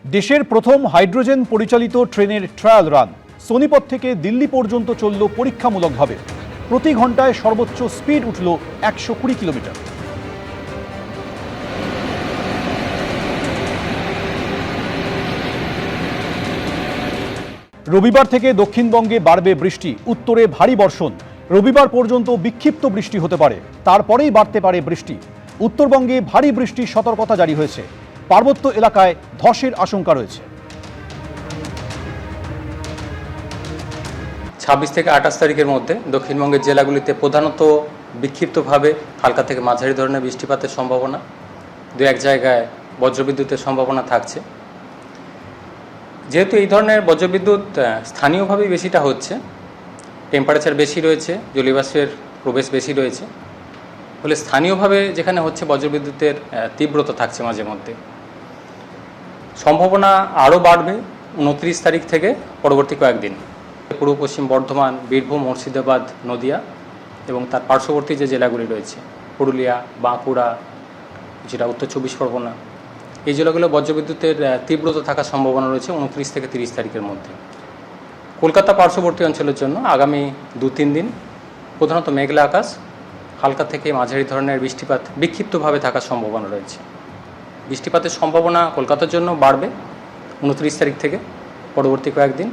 দেশের প্রথম হাইড্রোজেন পরিচালিত ট্রেনের ট্রায়াল রান সোনিপত থেকে দিল্লি পর্যন্ত চলল পরীক্ষামূলকভাবে। প্রতি ঘন্টায় সর্বোচ্চ স্পিড উঠল 120 কিলোমিটার। রবিবার থেকে দক্ষিণবঙ্গে বাড়বে বৃষ্টি, উত্তরে ভারী বর্ষণ। রবিবার পর্যন্ত বিক্ষিপ্ত বৃষ্টি হতে পারে, তারপরেই বাড়তে পারে বৃষ্টি। উত্তরবঙ্গে ভারী বৃষ্টির সতর্কতা জারি হয়েছে। পার্বত্য এলাকায় ধসের আশঙ্কা রয়েছে। 26 থেকে 28 তারিখের মধ্যে দক্ষিণবঙ্গের জেলাগুলিতে প্রধানত বিক্ষিপ্তভাবে হালকা থেকে মাঝারি ধরনের বৃষ্টিপাতের সম্ভাবনা, দু এক জায়গায় বজ্রবিদ্যুতের সম্ভাবনা থাকছে। যেহেতু এই ধরনের বজ্রবিদ্যুৎ স্থানীয়ভাবেই বেশিটা হচ্ছে, টেম্পারেচার বেশি রয়েছে, জলীয়বাষ্পের প্রবেশ বেশি রয়েছে, ফলে স্থানীয়ভাবে যেখানে হচ্ছে বজ্রবিদ্যুতের তীব্রতা থাকছে মাঝে মধ্যে। সম্ভাবনা আরও বাড়বে 29 তারিখ থেকে পরবর্তী কয়েকদিন। পূর্ব পশ্চিম বর্ধমান, বীরভূম, মুর্শিদাবাদ, নদিয়া এবং তার পার্শ্ববর্তী যে জেলাগুলি রয়েছে পুরুলিয়া, বাঁকুড়া, যেটা উত্তর 24 পরগনা, এই জেলাগুলো বজ্রবিদ্যুতের তীব্রতা থাকার সম্ভাবনা রয়েছে 29 থেকে 30 তারিখের মধ্যে। কলকাতা পার্শ্ববর্তী অঞ্চলের জন্য আগামী 2-3 দিন প্রধানত মেঘলা আকাশ, হালকা থেকে মাঝারি ধরনের বৃষ্টিপাত বিক্ষিপ্তভাবে থাকার সম্ভাবনা রয়েছে। বৃষ্টিপাতের সম্ভাবনা কলকাতার জন্য বাড়বে 29 তারিখ থেকে পরবর্তী কয়েকদিন।